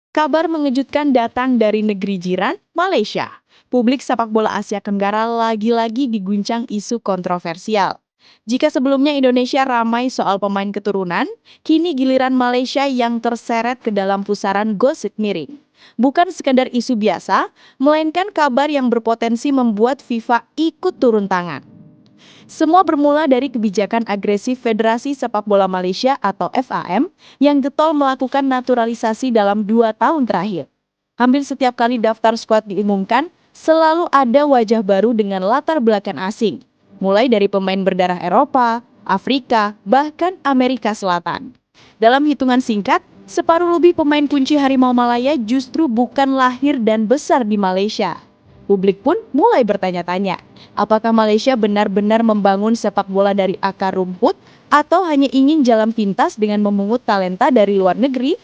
Kabar mengejutkan datang dari negeri jiran, Malaysia. Publik sepak bola Asia Tenggara lagi-lagi diguncang isu kontroversial. Jika sebelumnya Indonesia ramai soal pemain keturunan, kini giliran Malaysia yang terseret ke dalam pusaran gosip miring. Bukan sekadar isu biasa, melainkan kabar yang berpotensi membuat FIFA ikut turun tangan. Semua bermula dari kebijakan agresif Federasi Sepak Bola Malaysia atau FAM yang getol melakukan naturalisasi dalam 2 tahun terakhir. Hampir setiap kali daftar skuad diumumkan, selalu ada wajah baru dengan latar belakang asing. Mulai dari pemain berdarah Eropa, Afrika, bahkan Amerika Selatan. Dalam hitungan singkat, separuh lebih pemain kunci Harimau Malaya justru bukan lahir dan besar di Malaysia. Publik pun mulai bertanya-tanya, apakah Malaysia benar-benar membangun sepak bola dari akar rumput atau hanya ingin jalan pintas dengan memungut talenta dari luar negeri?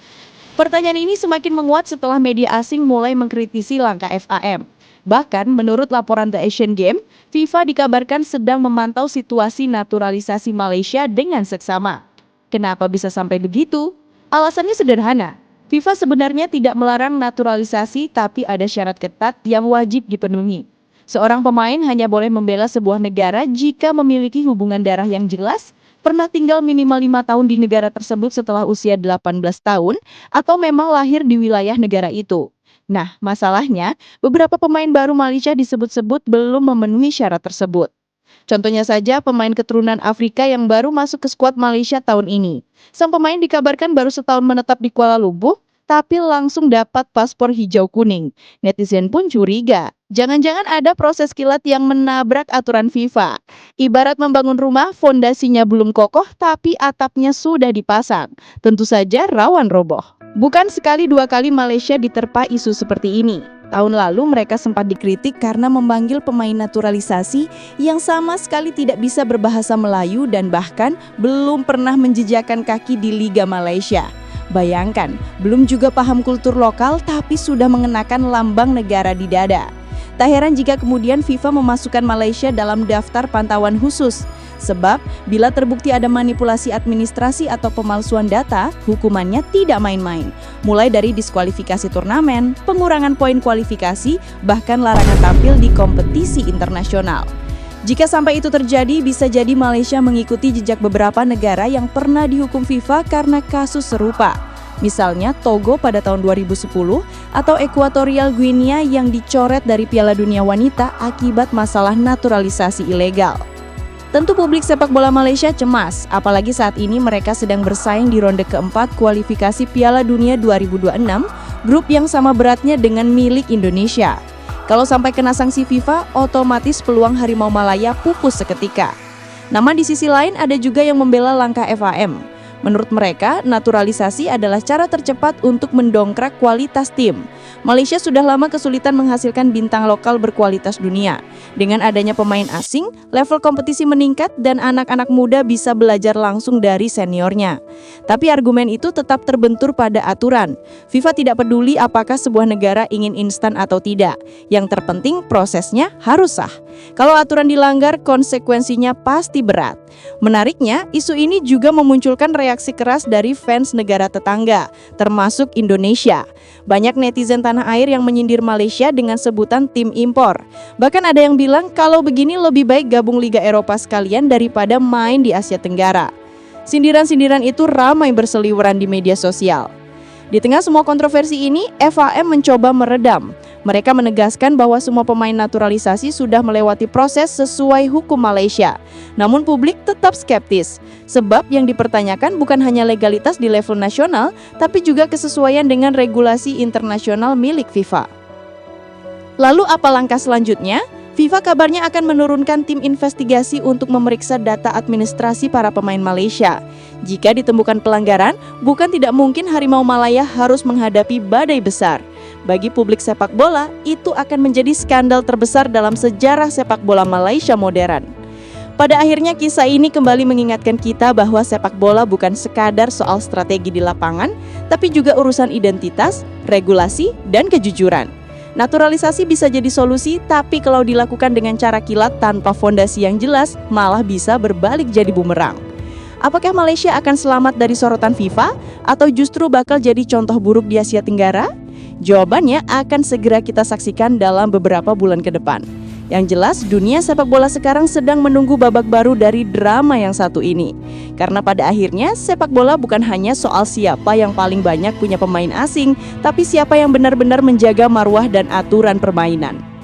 Pertanyaan ini semakin menguat setelah media asing mulai mengkritisi langkah FAM. Bahkan menurut laporan The Asian Games, FIFA dikabarkan sedang memantau situasi naturalisasi Malaysia dengan seksama. Kenapa bisa sampai begitu? Alasannya sederhana. FIFA sebenarnya tidak melarang naturalisasi, tapi ada syarat ketat yang wajib dipenuhi. Seorang pemain hanya boleh membela sebuah negara jika memiliki hubungan darah yang jelas, pernah tinggal minimal 5 tahun di negara tersebut setelah usia 18 tahun, atau memang lahir di wilayah negara itu. Nah, masalahnya, beberapa pemain baru Malaysia disebut-sebut belum memenuhi syarat tersebut. Contohnya saja pemain keturunan Afrika yang baru masuk ke skuad Malaysia tahun ini. Sang pemain dikabarkan baru setahun menetap di Kuala Lumpur, tapi langsung dapat paspor hijau kuning. Netizen pun curiga, jangan-jangan ada proses kilat yang menabrak aturan FIFA. Ibarat membangun rumah, fondasinya belum kokoh, tapi atapnya sudah dipasang. Tentu saja rawan roboh. Bukan sekali dua kali Malaysia diterpa isu seperti ini. Tahun lalu mereka sempat dikritik karena memanggil pemain naturalisasi yang sama sekali tidak bisa berbahasa Melayu dan bahkan belum pernah menjejakkan kaki di Liga Malaysia. Bayangkan, belum juga paham kultur lokal tapi sudah mengenakan lambang negara di dada. Tak heran jika kemudian FIFA memasukkan Malaysia dalam daftar pantauan khusus. Sebab, bila terbukti ada manipulasi administrasi atau pemalsuan data, hukumannya tidak main-main. Mulai dari diskualifikasi turnamen, pengurangan poin kualifikasi, bahkan larangan tampil di kompetisi internasional. Jika sampai itu terjadi, bisa jadi Malaysia mengikuti jejak beberapa negara yang pernah dihukum FIFA karena kasus serupa. Misalnya Togo pada tahun 2010 atau Ekuatorial Guinea yang dicoret dari Piala Dunia Wanita akibat masalah naturalisasi ilegal. Tentu publik sepak bola Malaysia cemas, apalagi saat ini mereka sedang bersaing di ronde keempat kualifikasi Piala Dunia 2026, grup yang sama beratnya dengan milik Indonesia. Kalau sampai kena sanksi FIFA, otomatis peluang Harimau Malaya pupus seketika. Namun di sisi lain ada juga yang membela langkah FAM. Menurut mereka, naturalisasi adalah cara tercepat untuk mendongkrak kualitas tim. Malaysia sudah lama kesulitan menghasilkan bintang lokal berkualitas dunia. Dengan adanya pemain asing, level kompetisi meningkat dan anak-anak muda bisa belajar langsung dari seniornya. Tapi argumen itu tetap terbentur pada aturan. FIFA tidak peduli apakah sebuah negara ingin instan atau tidak. Yang terpenting prosesnya harus sah. Kalau aturan dilanggar, konsekuensinya pasti berat. Menariknya, isu ini juga memunculkan reaksi keras dari fans negara tetangga, termasuk Indonesia. Banyak netizen tanah air yang menyindir Malaysia dengan sebutan tim impor. Bahkan ada yang bilang kalau begini lebih baik gabung Liga Eropa sekalian daripada main di Asia Tenggara. Sindiran-sindiran itu ramai berseliweran di media sosial. Di tengah semua kontroversi ini, FAM mencoba meredam. Mereka menegaskan bahwa semua pemain naturalisasi sudah melewati proses sesuai hukum Malaysia. Namun publik tetap skeptis, sebab yang dipertanyakan bukan hanya legalitas di level nasional, tapi juga kesesuaian dengan regulasi internasional milik FIFA. Lalu apa langkah selanjutnya? FIFA kabarnya akan menurunkan tim investigasi untuk memeriksa data administrasi para pemain Malaysia. Jika ditemukan pelanggaran, bukan tidak mungkin Harimau Malaya harus menghadapi badai besar. Bagi publik sepak bola, itu akan menjadi skandal terbesar dalam sejarah sepak bola Malaysia modern. Pada akhirnya kisah ini kembali mengingatkan kita bahwa sepak bola bukan sekadar soal strategi di lapangan, tapi juga urusan identitas, regulasi, dan kejujuran. Naturalisasi bisa jadi solusi, tapi kalau dilakukan dengan cara kilat tanpa fondasi yang jelas, malah bisa berbalik jadi bumerang. Apakah Malaysia akan selamat dari sorotan FIFA atau justru bakal jadi contoh buruk di Asia Tenggara? Jawabannya akan segera kita saksikan dalam beberapa bulan ke depan. Yang jelas, dunia sepak bola sekarang sedang menunggu babak baru dari drama yang satu ini. Karena pada akhirnya, sepak bola bukan hanya soal siapa yang paling banyak punya pemain asing, tapi siapa yang benar-benar menjaga marwah dan aturan permainan.